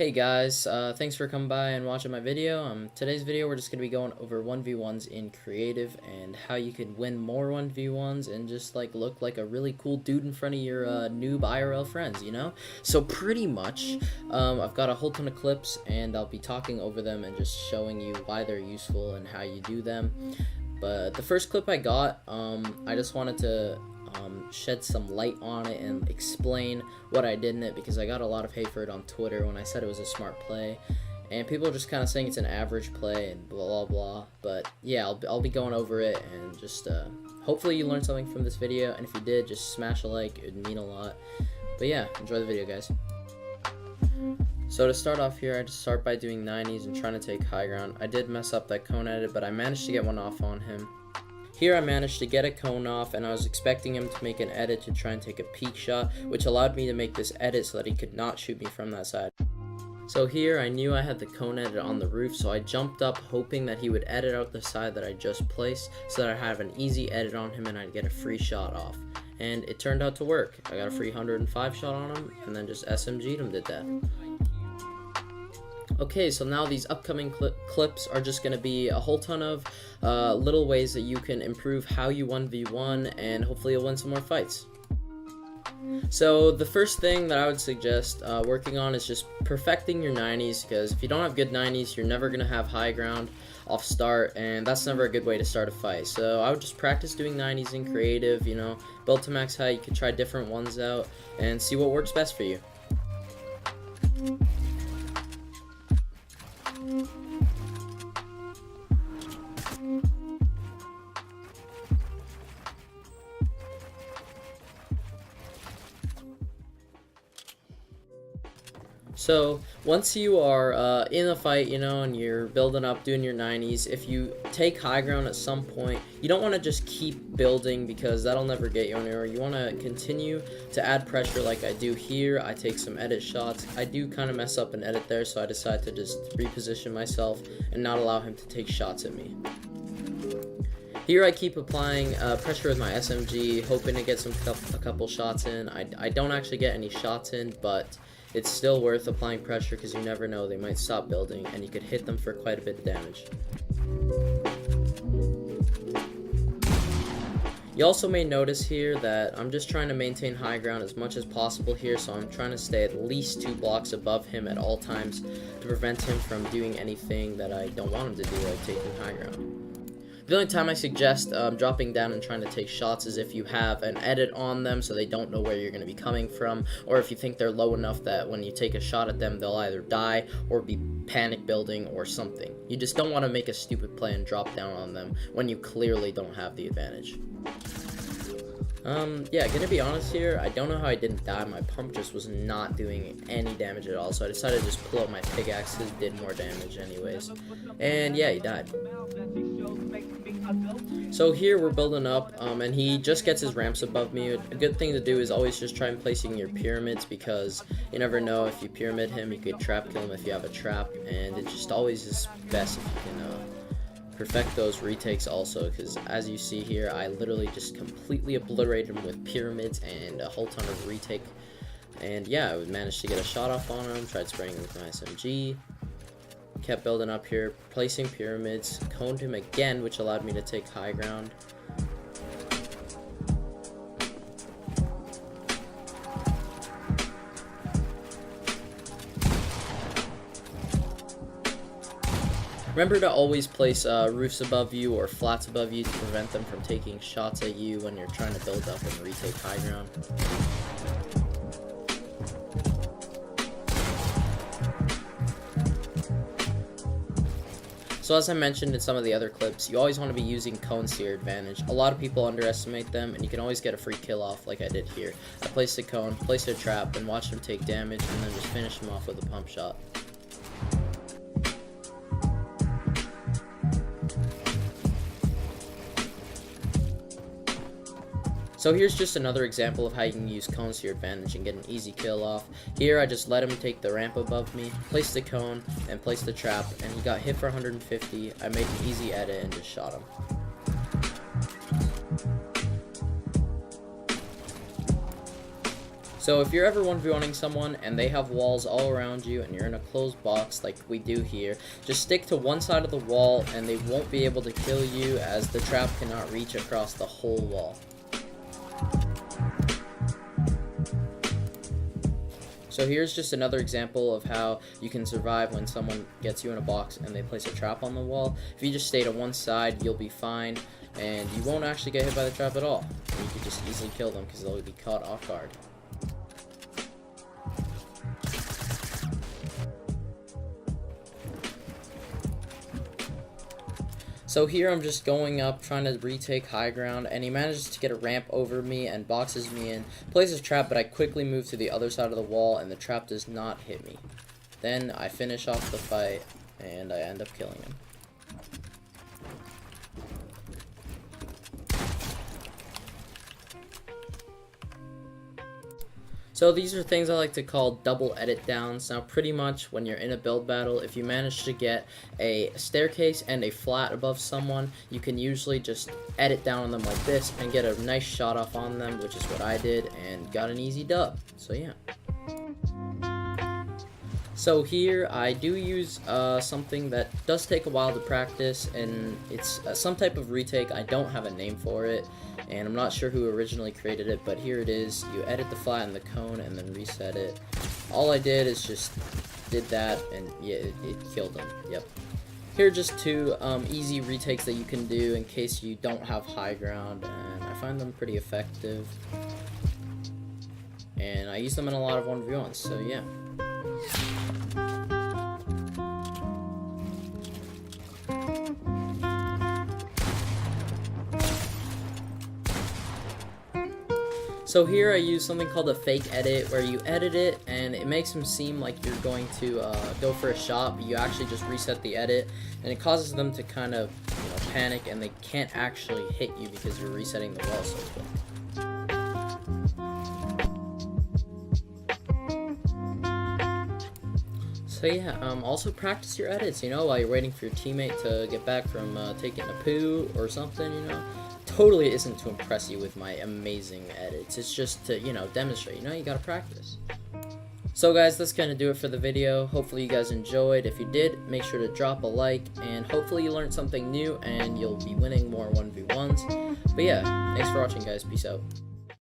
Hey guys, thanks for coming by and watching my video. Today's video we're just going to be going over 1v1s in creative and how you can win more 1v1s and just like look like a really cool dude in front of your noob IRL friends, you know? So pretty much, I've got a whole ton of clips and I'll be talking over them and just showing you why they're useful and how you do them. But the first clip I got, I just wanted to shed some light on it and explain what I did in it, because I got a lot of hate for it on Twitter when I said it was a smart play, and people are just kind of saying it's an average play and blah blah blah. But yeah, I'll be going over it and just hopefully you learned something from this video, and if you did, just smash a like, it would mean a lot. But yeah, enjoy the video, guys. So to start off here, I just start by doing 90s and trying to take high ground. I did mess up that cone edit, but I managed to get one off on him. Here I managed to get a cone off, and I was expecting him to make an edit to try and take a peek shot, which allowed me to make this edit so that he could not shoot me from that side. So here I knew I had the cone edit on the roof, so I jumped up hoping that he would edit out the side that I just placed so that I'd have an easy edit on him and I'd get a free shot off. And it turned out to work. I got a free 105 shot on him and then just SMG'd him to death. Okay, so now these upcoming clips are just going to be a whole ton of little ways that you can improve how you 1v1, and hopefully you'll win some more fights. So the first thing that I would suggest working on is just perfecting your 90s, because if you don't have good 90s, you're never going to have high ground off start, and that's never a good way to start a fight. So I would just practice doing 90s in creative, you know, build to max height. You can try different ones out and see what works best for you. So once you are in a fight, you know, and you're building up, doing your 90s, if you take high ground at some point, you don't want to just keep building, because that'll never get you anywhere. You want to continue to add pressure like I do here. I take some edit shots. I do kind of mess up an edit there, so I decide to just reposition myself and not allow him to take shots at me. Here I keep applying pressure with my SMG, hoping to get a couple shots in. I don't actually get any shots in, but it's still worth applying pressure, because you never know, they might stop building and you could hit them for quite a bit of damage. You also may notice here that I'm just trying to maintain high ground as much as possible here, so I'm trying to stay at least 2 blocks above him at all times to prevent him from doing anything that I don't want him to do, like taking high ground. The only time I suggest dropping down and trying to take shots is if you have an edit on them so they don't know where you're going to be coming from, or if you think they're low enough that when you take a shot at them they'll either die or be panic building or something. You just don't want to make a stupid play and drop down on them when you clearly don't have the advantage. Yeah, gonna be honest here, I don't know how I didn't die. My pump just was not doing any damage at all, so I decided to just pull out my pickaxe because it did more damage anyways. And yeah, he died. So here we're building up, and he just gets his ramps above me. A good thing to do is always just try and placing your pyramids, because you never know, if you pyramid him, you could trap kill him if you have a trap, and it just always is best if you can perfect those retakes also, because as you see here, I literally just completely obliterated him with pyramids and a whole ton of retake. And yeah, I managed to get a shot off on him, tried spraying him with my SMG. Kept building up here, placing pyramids, coned him again, which allowed me to take high ground. Remember to always place roofs above you or flats above you to prevent them from taking shots at you when you're trying to build up and retake high ground. So as I mentioned in some of the other clips, you always want to be using cones to your advantage. A lot of people underestimate them, and you can always get a free kill off like I did here. I placed a cone, placed a trap, and watched him take damage, and then just finish him off with a pump shot. So here's just another example of how you can use cones to your advantage and get an easy kill off. Here I just let him take the ramp above me, placed the cone, and placed the trap, and he got hit for 150. I made an easy edit and just shot him. So if you're ever 1v1ing someone and they have walls all around you and you're in a closed box like we do here, just stick to one side of the wall and they won't be able to kill you, as the trap cannot reach across the whole wall. So here's just another example of how you can survive when someone gets you in a box and they place a trap on the wall. If you just stay to one side, you'll be fine, and you won't actually get hit by the trap at all. And you can just easily kill them because they'll be caught off guard. So here I'm just going up, trying to retake high ground, and he manages to get a ramp over me and boxes me in, places a trap, but I quickly move to the other side of the wall and the trap does not hit me. Then I finish off the fight and I end up killing him. So these are things I like to call double edit downs. Now pretty much when you're in a build battle, if you manage to get a staircase and a flat above someone, you can usually just edit down on them like this and get a nice shot off on them, which is what I did, and got an easy dub. So yeah. So here I do use something that does take a while to practice, and it's some type of retake. I don't have a name for it, and I'm not sure who originally created it, but here it is. You edit the flat and the cone and then reset it. All I did is just did that, and yeah, it killed him. Yep. Here are just two easy retakes that you can do in case you don't have high ground, and I find them pretty effective. And I use them in a lot of 1v1s, so yeah. So here I use something called a fake edit, where you edit it and it makes them seem like you're going to go for a shot, but you actually just reset the edit, and it causes them to kind of panic, and they can't actually hit you because you're resetting the wall so quick. So yeah, also practice your edits, while you're waiting for your teammate to get back from taking a poo or something, Totally isn't to impress you with my amazing edits. It's just to, demonstrate, you gotta practice. So guys, that's gonna do it for the video. Hopefully you guys enjoyed. If you did, make sure to drop a like, and hopefully you learned something new and you'll be winning more 1v1s. But yeah, thanks for watching guys. Peace out.